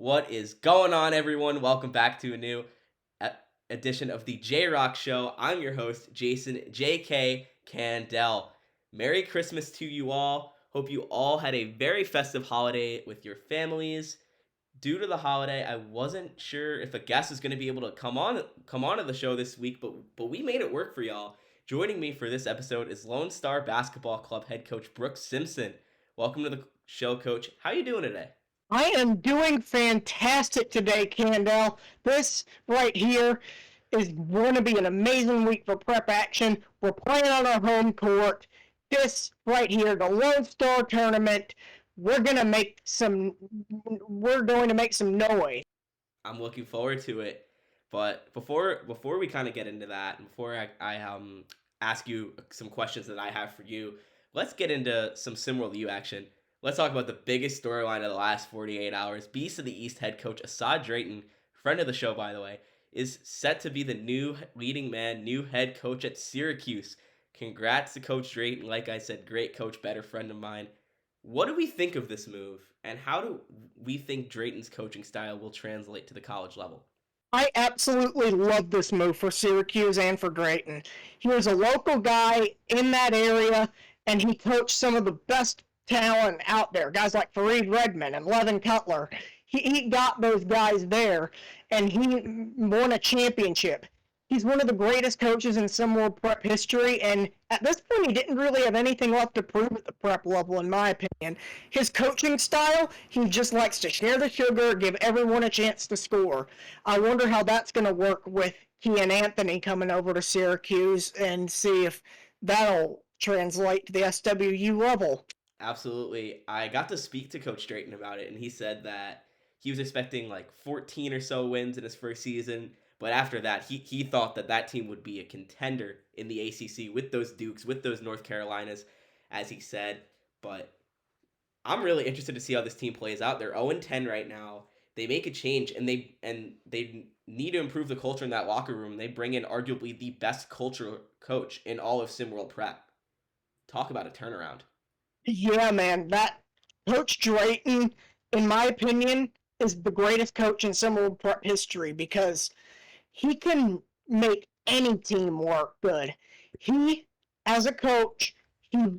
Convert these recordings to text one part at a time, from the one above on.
What is going on, everyone? Welcome back to a new e- edition of the J Rock Show. I'm your host, Jason J.K. Candell. Merry Christmas to you all. Hope you all had a very festive holiday with your families. Due to the holiday, I wasn't sure if a guest was going to be able to come on to the show this week, but we made it work for y'all. Joining me for this episode is Lone Star Basketball Club head coach Brook Simpson. Welcome to the show, Coach. How you doing today? I am doing fantastic today, Candell. This right here is going to be an amazing week for prep action. We're playing on our home court. This right here, the Lone Star tournament, we're going to make some noise. I'm looking forward to it. But before we kind of get into that, and before I ask you some questions that I have for you, let's get into some SimWorld U action. Let's talk about the biggest storyline of the last 48 hours. Beast of the East head coach Assad Drayton, friend of the show by the way, is set to be the new leading man, new head coach at Syracuse. Congrats to Coach Drayton. Like I said, great coach, better friend of mine. What do we think of this move, and how do we think Drayton's coaching style will translate to the college level? I absolutely love this move for Syracuse and for Drayton. He was a local guy in that area, and he coached some of the best talent out there. Guys like Fareed Redmond and Levin Cutler. He got those guys there, and he won a championship. He's one of the greatest coaches in SimWorld Prep history, and at this point, he didn't really have anything left to prove at the prep level, in my opinion. His coaching style, he just likes to share the sugar, give everyone a chance to score. I wonder how that's going to work with he and Anthony coming over to Syracuse and see if that'll translate to the SWU level. Absolutely. I got to speak to Coach Drayton about it, and he said that he was expecting like 14 or so wins in his first season. But after that, he thought that that team would be a contender in the ACC with those Dukes, with those North Carolinas, as he said. But I'm really interested to see how this team plays out. They're 0-10 right now. They make a change, and they need to improve the culture in that locker room. They bring in arguably the best culture coach in all of SimWorld Prep. Talk about a turnaround. Yeah, man, that Coach Drayton, in my opinion, is the greatest coach in SimWorld Prep history because he can make any team work good. He, as a coach,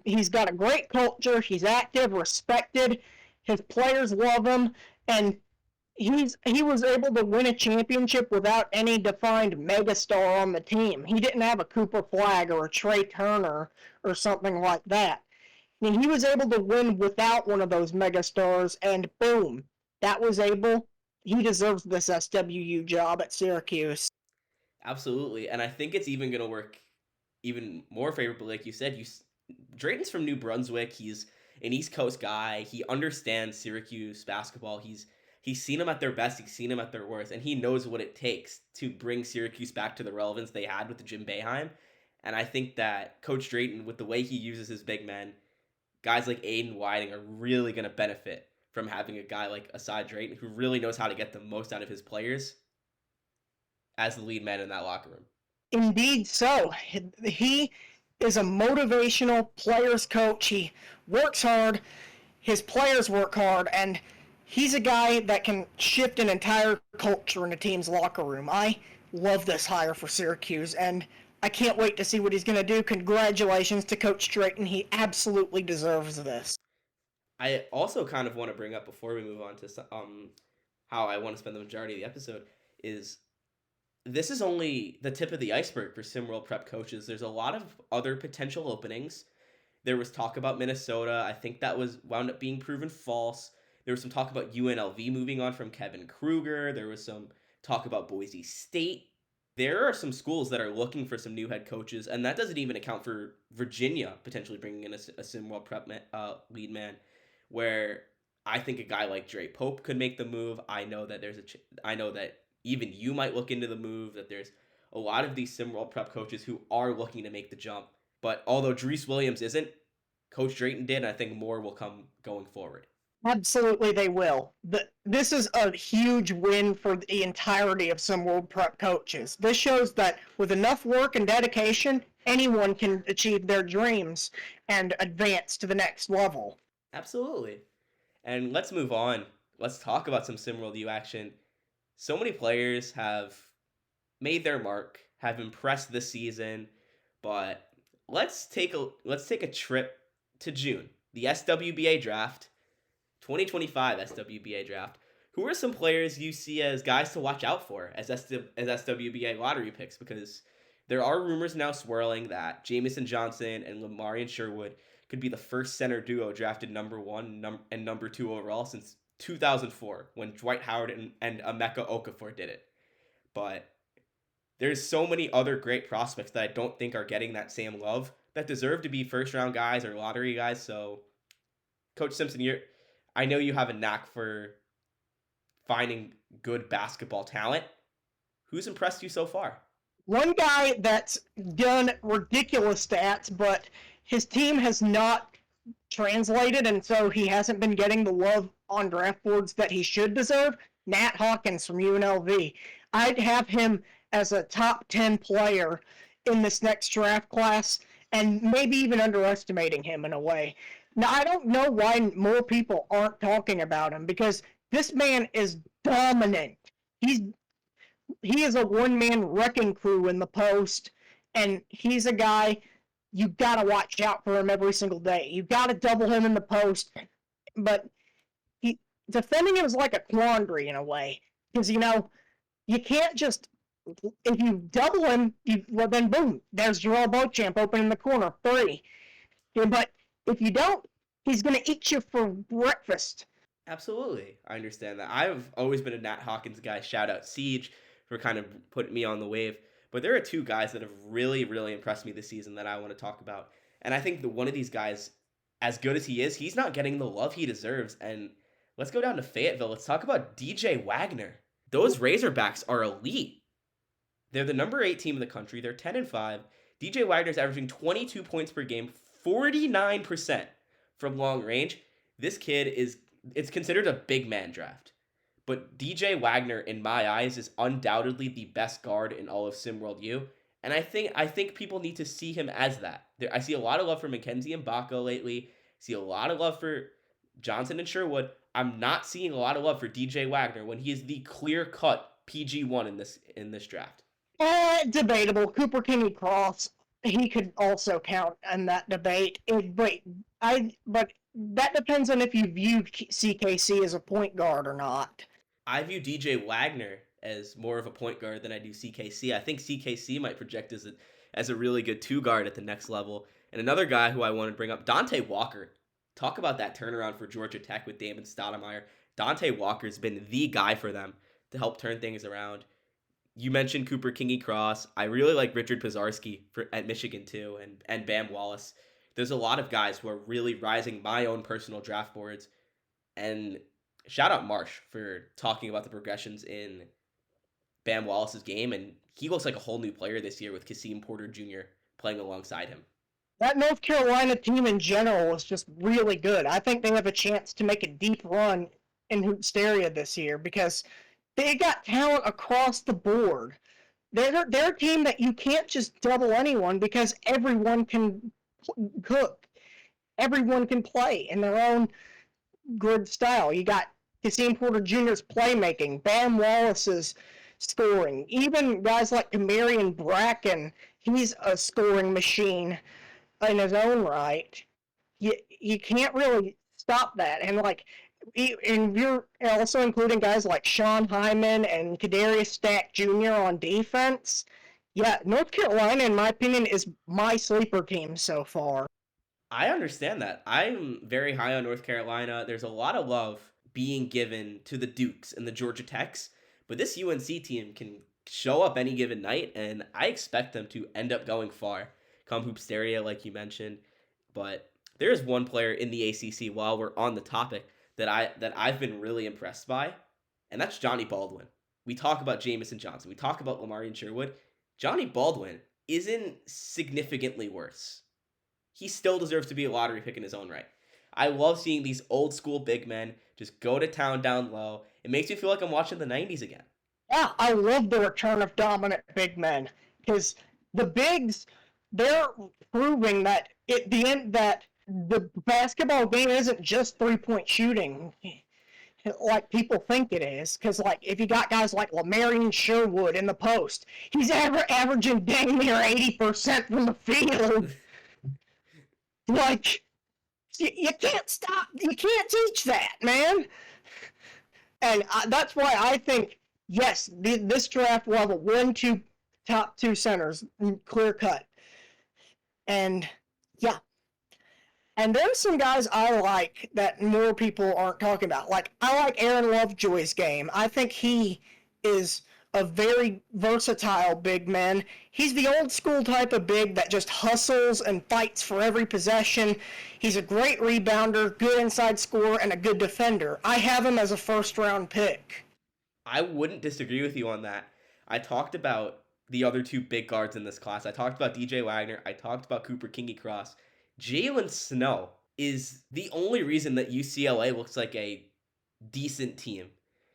he's got a great culture. He's active, respected. His players love him, and he was able to win a championship without any defined megastar on the team. He didn't have a Cooper Flag or a Trey Turner or something like that. I mean, he was able to win without one of those megastars, and boom, that was able. He deserves this SWU job at Syracuse. Absolutely, and I think it's even going to work even more favorably, like you said. Drayton's from New Brunswick. He's an East Coast guy. He understands Syracuse basketball. He's seen them at their best. He's seen them at their worst, and he knows what it takes to bring Syracuse back to the relevance they had with the Jim Boeheim. And I think that Coach Drayton, with the way he uses his big men, guys like Aiden Whiting are really going to benefit from having a guy like Assad Drayton who really knows how to get the most out of his players as the lead man in that locker room. Indeed, so he is a motivational players coach. He works hard. His players work hard, and he's a guy that can shift an entire culture in a team's locker room. I love this hire for Syracuse, and I can't wait to see what he's going to do. Congratulations to Coach Drayton. He absolutely deserves this. I also kind of want to bring up before we move on to how I want to spend the majority of the episode is this is only the tip of the iceberg for SimWorld Prep coaches. There's a lot of other potential openings. There was talk about Minnesota. I think that was wound up being proven false. There was some talk about UNLV moving on from Kevin Kruger. There was some talk about Boise State. There are some schools that are looking for some new head coaches, and that doesn't even account for Virginia potentially bringing in a SimWorld Prep lead man, where I think a guy like Dre Pope could make the move. I know that I know that even you might look into the move. That there's a lot of these SimWorld Prep coaches who are looking to make the jump. But although Dries Williams isn't, Coach Drayton did, and I think more will come going forward. Absolutely, they will. This is a huge win for the entirety of SimWorld Prep coaches. This shows that with enough work and dedication, anyone can achieve their dreams and advance to the next level. Absolutely. And let's move on. let's talk about some SimWorld U action. So many players have made their mark, have impressed this season, but let's take a trip to June, the SWBA draft, 2025 SWBA draft. Who are some players you see as guys to watch out for as SWBA lottery picks? Because there are rumors now swirling that Jamison Johnson and Lamarian Sherwood could be the first center duo drafted number one and number two overall since 2004 when Dwight Howard and Emeka Okafor did it. But there's so many other great prospects that I don't think are getting that same love that deserve to be first round guys or lottery guys. So, Coach Simpson, I know you have a knack for finding good basketball talent. Who's impressed you so far? One guy that's done ridiculous stats, but his team has not translated, and so he hasn't been getting the love on draft boards that he should deserve. Nat Hawkins from UNLV. I'd have him as a top 10 player in this next draft class, and maybe even underestimating him in a way. Now, I don't know why more people aren't talking about him, because this man is dominant. He is a one-man wrecking crew in the post, and he's a guy you got to watch out for him every single day. You got to double him in the post, but defending him is like a quandary in a way, because you can't just, if you double him, then boom, there's Jarrell Beauchamp opening the corner, 3. But if you don't, he's going to eat you for breakfast. Absolutely. I understand that. I've always been a Nat Hawkins guy. Shout out Siege for kind of putting me on the wave. But there are two guys that have really, really impressed me this season that I want to talk about. And I think that one of these guys, as good as he is, he's not getting the love he deserves. And let's go down to Fayetteville. Let's talk about DJ Wagner. Those Razorbacks are elite. They're the number 8 team in the country. They're 10-5. DJ Wagner's averaging 22 points per game, 49% from long range. This kid it's considered a big man draft. But DJ Wagner, in my eyes, is undoubtedly the best guard in all of SimWorld U. And I think people need to see him as that. I see a lot of love for Mackenzie and Baco lately. I see a lot of love for Johnson and Sherwood. I'm not seeing a lot of love for DJ Wagner when he is the clear-cut PG1 in this draft. Debatable. Cooper Kinney Cross, he could also count in that debate. But that depends on if you view CKC as a point guard or not. I view DJ Wagner as more of a point guard than I do CKC. I think CKC might project as a really good 2 guard at the next level. And another guy who I want to bring up, Dante Walker. Talk about that turnaround for Georgia Tech with Damon Stoudemire. Dante Walker's been the guy for them to help turn things around. You mentioned Cooper Kingy Cross. I really like Richard Pizarski at Michigan too, and Bam Wallace. There's a lot of guys who are really rising my own personal draft boards. And shout out Marsh for talking about the progressions in Bam Wallace's game. And he looks like a whole new player this year with Kasim Porter Jr. playing alongside him. That North Carolina team in general is just really good. I think they have a chance to make a deep run in Hoopsteria this year because they got talent across the board. They're a team that you can't just double anyone because everyone can cook. Everyone can play in their own good style. You got Kasim Porter Jr.'s playmaking, Bam Wallace's scoring, even guys like Kamarian Bracken, he's a scoring machine in his own right. You can't really stop that. And you're also including guys like Sean Hyman and Kadarius Stack Jr. on defense. Yeah, North Carolina, in my opinion, is my sleeper team so far. I understand that. I'm very high on North Carolina. There's a lot of love being given to the Dukes and the Georgia Techs, but this UNC team can show up any given night, and I expect them to end up going far come Hoopsteria, like you mentioned. But there is one player in the ACC, while we're on the topic, that I've been really impressed by, and that's Johnny Baldwin. We talk about Jamison Johnson. We talk about Lamarian Sherwood. Johnny Baldwin isn't significantly worse. He still deserves to be a lottery pick in his own right. I love seeing these old school big men just go to town down low. It makes me feel like I'm watching the 90s again. Yeah, I love the return of dominant big men because the bigs, they're proving that at the end that the basketball game isn't just 3-point shooting. like people think it is. Because like if you got guys like Lamarian Sherwood in the post, he's averaging dang near 80% from the field. Like you can't stop. You can't teach that, man. And that's why I think yes, this draft will have a 1-2 top two centers, clear cut. And yeah, and there's some guys I like that more people aren't talking about. Like, I like Aaron Lovejoy's game. I think he is a very versatile big man. He's the old school type of big that just hustles and fights for every possession. He's a great rebounder, good inside scorer, and a good defender. I have him as a first round pick. I wouldn't disagree with you on that. I talked about the other two big guards in this class. I talked about DJ Wagner. I talked about Cooper Kingy Cross. Jalen Snow is the only reason that UCLA looks like a decent team.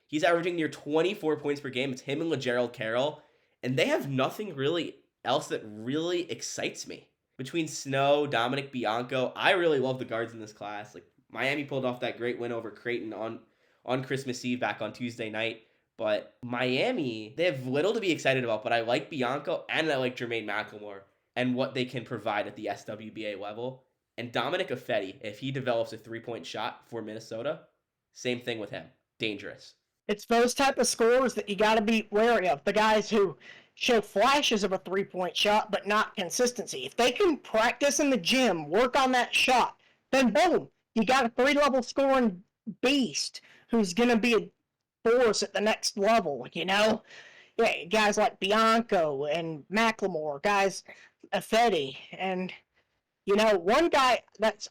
He's averaging near 24 points per game. It's him and LaGerald Carroll, and they have nothing really else that really excites me. Between Snow, Dominic Bianco, I really love the guards in this class. Like Miami pulled off that great win over Creighton on Christmas Eve back on Tuesday night. But Miami, they have little to be excited about, but I like Bianco and I like Jermaine McLemore and what they can provide at the SWBA level. And Dominic Ifedi, if he develops a three-point shot for Minnesota, same thing with him. Dangerous. It's those type of scorers that you got to be wary of. The guys who show flashes of a three-point shot, but not consistency. If they can practice in the gym, work on that shot, then boom, you got a three-level scoring beast who's going to be a force at the next level, you know? Yeah, guys like Bianco and McLemore, guys Ifedi, and, you know, one guy that's,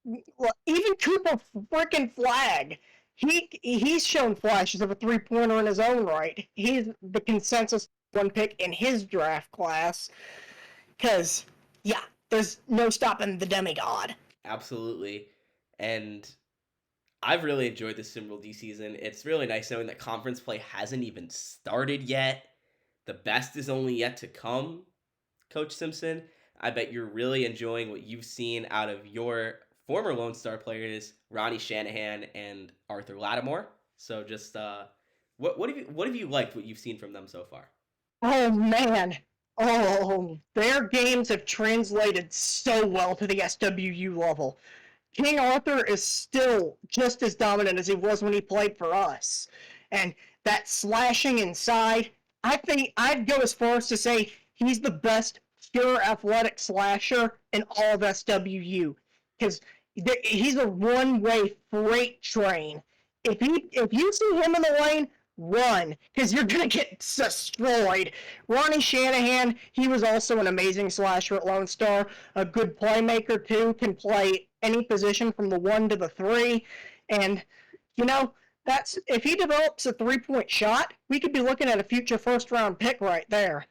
well, even Cooper freaking Flag, he's shown flashes of a three-pointer in his own right. He's the consensus one pick in his draft class, because, yeah, there's no stopping the demigod. Absolutely. And I've really enjoyed this SimWorld D season. It's really nice knowing that conference play hasn't even started yet. The best is only yet to come, Coach Simpson. I bet you're really enjoying what you've seen out of your former Lone Star players, Ronnie Shanahan and Arthur Lattimore. So just what have you liked what you've seen from them so far? Oh, man. Oh, their games have translated so well to the SWU level. King Arthur is still just as dominant as he was when he played for us. And that slashing inside, I think I'd go as far as to say he's the best pure athletic slasher in all of SWU. Because he's a one-way freight train. If you see him in the lane, run, because you're going to get destroyed. Ronnie Shanahan, he was also an amazing slasher at Lone Star, a good playmaker too, can play any position from the 1 to the 3, and, you know, that's if he develops a three-point shot, we could be looking at a future first-round pick right there.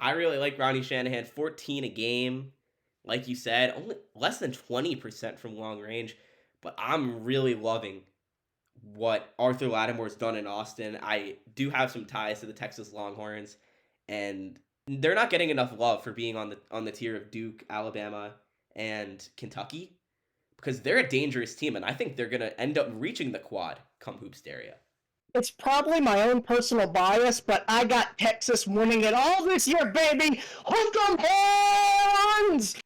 I really like Ronnie Shanahan, 14 a game. Like you said, only less than 20% from long range, but I'm really loving what Arthur Lattimore's done in Austin. I do have some ties to the Texas Longhorns, and they're not getting enough love for being on the tier of Duke, Alabama, and Kentucky, because they're a dangerous team, and I think they're going to end up reaching the quad come Hoops area. It's probably my own personal bias, but I got Texas winning it all this year, baby! Hook 'em horns!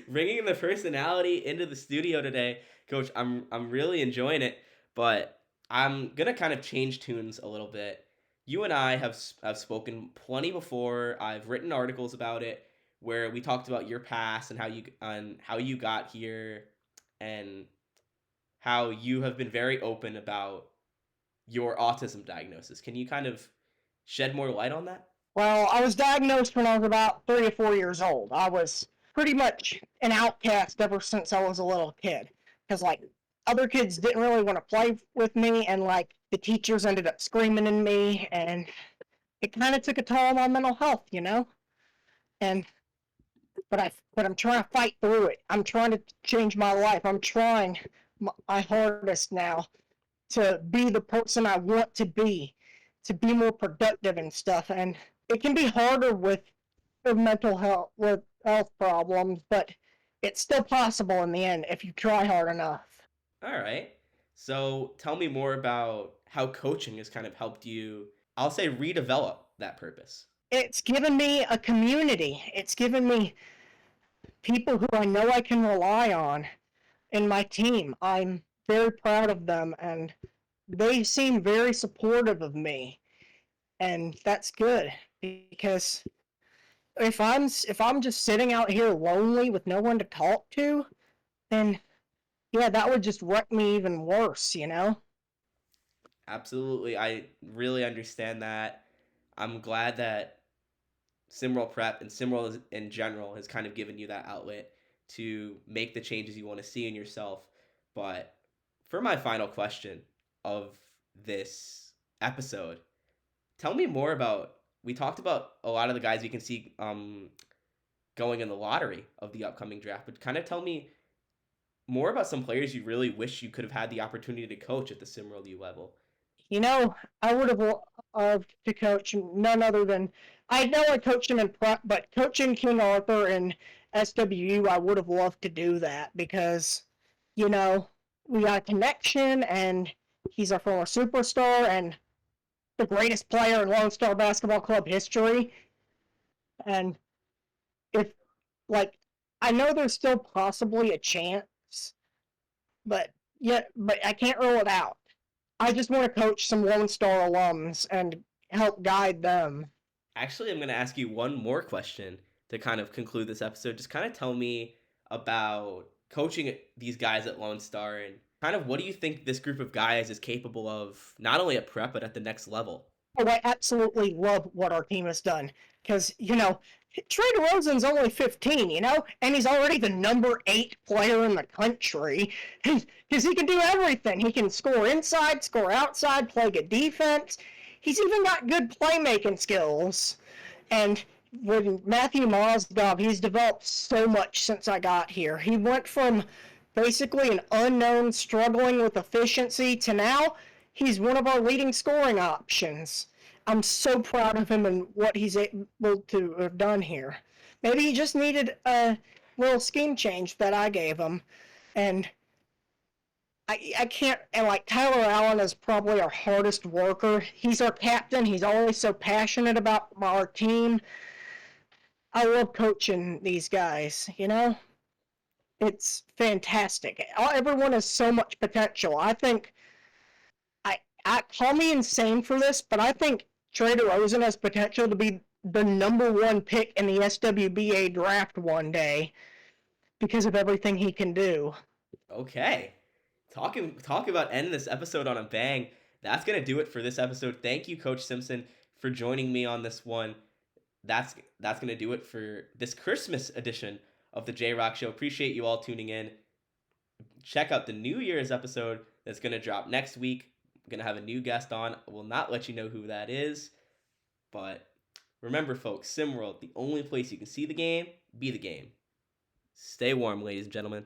Bringing the personality into the studio today, Coach. I'm really enjoying it, but I'm gonna kind of change tunes a little bit. You and I have spoken plenty before. I've written articles about it where we talked about your past and how you got here, and how you have been very open about your autism diagnosis. Can you kind of shed more light on that? Well, I was diagnosed when I was about 3 or 4 years old. I was pretty much an outcast ever since I was a little kid. Because, like, other kids didn't really want to play with me, and, like, the teachers ended up screaming at me, and it kind of took a toll on my mental health, you know? And, but I'm trying to fight through it. I'm trying to change my life. I'm trying my hardest now to be the person I want to be more productive and stuff. And it can be harder with mental health, with health problems, but it's still possible in the end if you try hard enough. All right. So tell me more about how coaching has kind of helped you, I'll say, redevelop that purpose. It's given me a community. It's given me people who I know I can rely on in my team. I'm very proud of them, and they seem very supportive of me, and that's good because if I'm just sitting out here lonely with no one to talk to, then yeah, that would just wreck me even worse, you know? Absolutely. I really understand that. I'm glad that SimWorld Prep and SimWorld in general has kind of given you that outlet to make the changes you want to see in yourself. But for my final question of this episode, tell me more about. We talked about a lot of the guys you can see going in the lottery of the upcoming draft, but kind of tell me more about some players you really wish you could have had the opportunity to coach at the SimWorld U level. You know, I would have loved to coach none other than I know I coached him in prep, but coaching King Arthur and SWU, I would have loved to do that because, you know, we got a connection and he's our former superstar and the greatest player in Lone Star Basketball Club history. And if, like, I know there's still possibly a chance, but but I can't rule it out. I just want to coach some Lone Star alums and help guide them. Actually, I'm going to ask you one more question to kind of conclude this episode. Just kind of tell me about coaching these guys at Lone Star and kind of what do you think this group of guys is capable of, not only at prep, but at the next level? Oh, I absolutely love what our team has done because, you know, Trey DeRozan's only 15, you know, and he's already the number 8 player in the country because he can do everything. He can score inside, score outside, play good defense. He's even got good playmaking skills. And with Matthew Mozgov, he's developed so much since I got here. He went from basically an unknown struggling with efficiency to now he's one of our leading scoring options. I'm so proud of him and what he's able to have done here. Maybe he just needed a little scheme change that I gave him. And I can't, and like Tyler Allen is probably our hardest worker. He's our captain. He's always so passionate about our team. I love coaching these guys, you know? It's fantastic. Everyone has so much potential. I think I call me insane for this, but I think Trey DeRozan has potential to be the number 1 pick in the SWBA draft one day because of everything he can do. Okay. Talk about ending this episode on a bang. That's going to do it for this episode. Thank you, Coach Simpson, for joining me on this one. That's going to do it for this Christmas edition of the J Rock Show. Appreciate you all tuning in. Check out the New Year's episode that's going to drop next week. I'm going to have a new guest on. I will not let you know who that is. But remember, folks, SimWorld, the only place you can see the game, be the game. Stay warm, ladies and gentlemen.